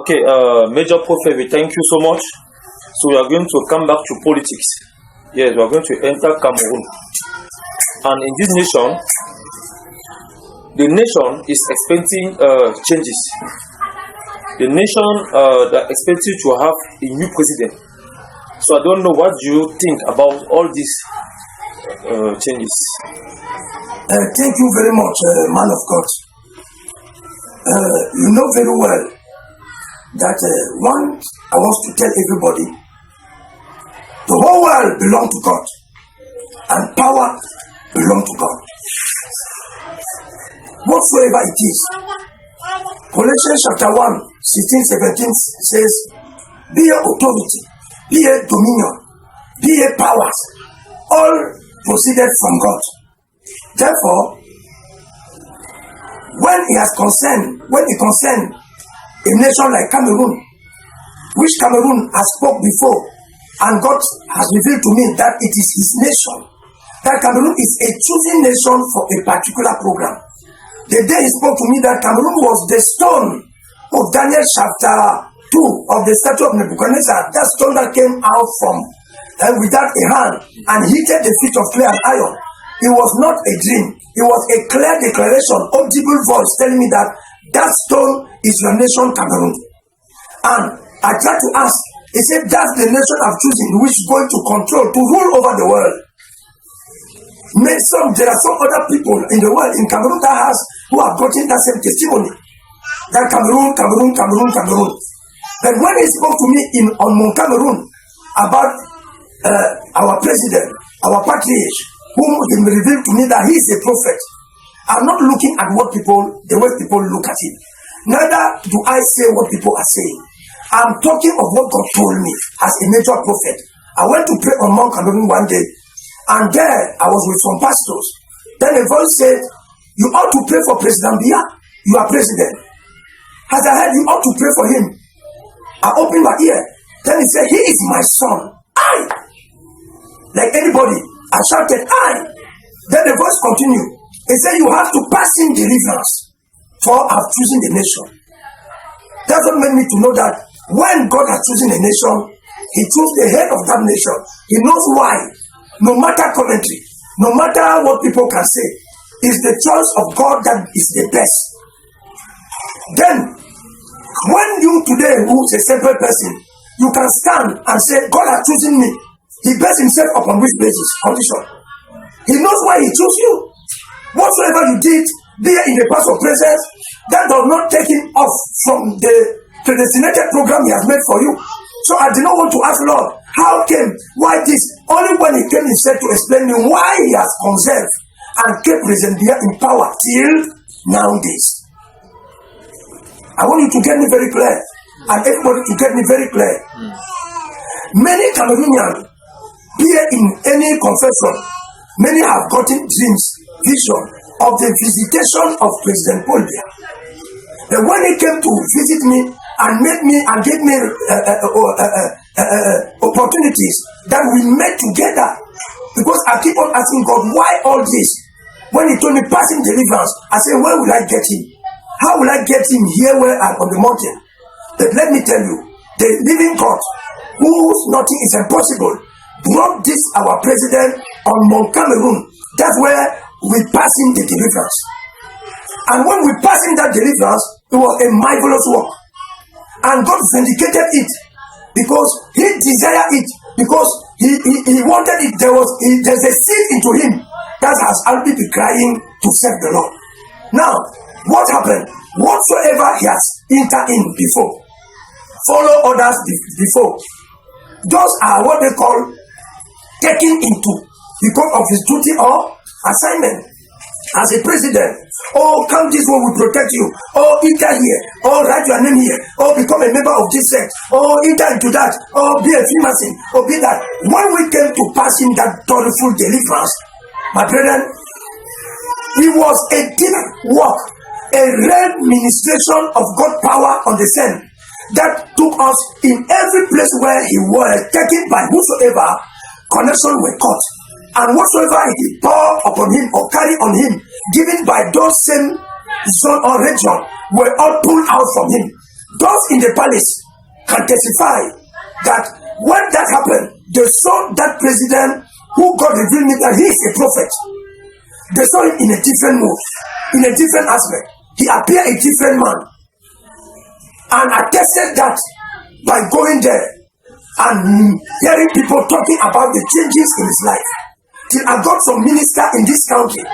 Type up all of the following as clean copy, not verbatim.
Okay, Major Prophet, we thank you so much. So we are going to come back to politics. Yes, we are going to enter Cameroon. And in this nation, the nation is expecting changes. The nation that expecting to have a new president. So I don't know what you think about all these changes. Thank you very much, man of God. You know very well that I want to tell everybody, the whole world belongs to God, and power belongs to God. Whatsoever it is. Colossians chapter 1, 16, 17 says, be a authority, be a dominion, be a powers, all proceeded from God. Therefore, when he concerned a nation like Cameroon, which Cameroon has spoke before, and God has revealed to me that it is his nation, that Cameroon is a chosen nation for a particular program. The day he spoke to me that Cameroon was the stone of Daniel chapter 2 of the statue of Nebuchadnezzar, that stone that came out from without a hand and heated the feet of clay and iron. It was not a dream. It was a clear declaration, audible voice telling me that that stone is your nation, Cameroon. And I tried to ask, he said, that's the nation I've chosen, which is going to control, to rule over the world. There are some other people in the world, in Cameroon, who have gotten that same testimony. That Cameroon. But when he spoke to me on Mount Cameroon about our president, our patriarch, whom he revealed to me that he is a prophet, I'm not looking at the way people look at him. Neither do I say what people are saying. I'm talking of what God told me as a major prophet. I went to pray on Mount Cameroon one day, and there I was with some pastors. Then a voice said, you ought to pray for President Biya. You are president. As I heard, you ought to pray for him. I opened my ear. Then he said, he is my son. Like anybody, I shouted, Then the voice continued. He said, you have to pass him deliverance, for I've chosen the nation. That doesn't make me to know that when God has chosen a nation, he chose the head of that nation. He knows why. No matter commentary, no matter what people can say, it's the choice of God that is the best. Then, when you today, who is a separate person, you can stand and say, God has chosen me. He based himself upon which basis? Condition. He knows why he chose you. Whatsoever you did, be in the past of presence, that does not take him off from the predestinated program he has made for you. So I did not want to ask Lord, how came, why this? Only when he came himself to explain me why he has conserved and kept President Biya in power till nowadays. I want you to get me very clear, and everybody to get me very clear. Many Cameroonians, be in any confession, many have gotten dreams, vision of the visitation of President Paul Biya. But when he came to visit me and gave me opportunities that we met together, because I keep on asking God, why all this? When he told me passing deliverance, I said, where will I get him? How will I get him here where I'm on the mountain? But let me tell you, the living God, whose nothing is impossible, brought this our president on Mount Cameroon. That's where we pass him the deliverance. And when we pass him that deliverance, it was a marvelous work. And God vindicated it because he desired it, because he wanted it. There's a seed into him that has already been crying to serve the Lord. Now, what happened? Whatsoever he has entered in before, follow others before. Those are what they call taken into because of his duty or assignment as a president. Oh, come this one will protect you. Oh, enter here. Oh, write your name here. Oh, become a member of this sect. Oh, enter into that. Oh, be a Freemason. Oh, be that. When we came to pass him that tolerful deliverance, my brethren, it was a deep work, a real ministration of God's power on the scene that took us in every place where he was taken by whosoever connection were cut. And whatsoever he poured upon him or carried on him, given by those same zone or region, were all pulled out from him. those in the palace can testify that when that happened, they saw that president who God revealed me that he is a prophet. They saw him in a different mood, in a different aspect. He appeared a different man. And I tested that by going there and hearing people talking about the changes in his life. Till I got some minister in this country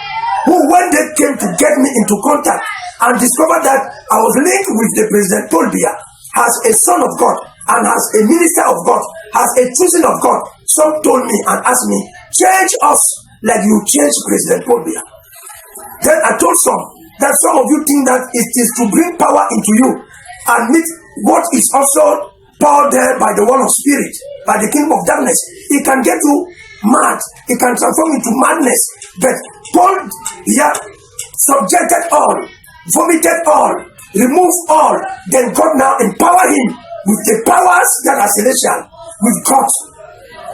who, when they came to get me into contact and discovered that I was linked with the President Tolbia, as a son of God and as a minister of God, as a chosen of God, some told me and asked me, change us like you changed President Tolbia. Then I told some that some of you think that it is to bring power into you and meet what is also power there by the one of spirit, by the kingdom of darkness. It can get you mad, it can transform into madness. But Paul here subjected all, vomited all, removed all. Then God now empowered him with the powers that are celestial, with God,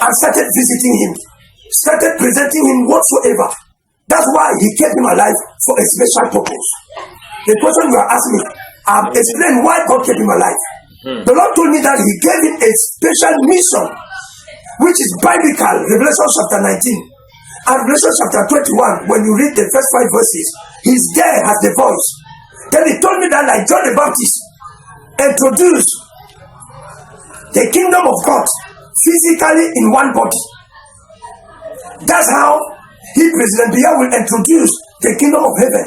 and started visiting him, started presenting him whatsoever. That's why he kept him alive for a special purpose. The question you are asking me, I've explained why God kept him alive. The Lord told me that he gave him a special mission, which is biblical, Revelation chapter 19 and Revelation chapter 21. When you read the first 5 verses, he's there as the voice. Then he told me that, like John the Baptist introduced the kingdom of God physically in one body, that's how he, President Biya, will introduce the kingdom of heaven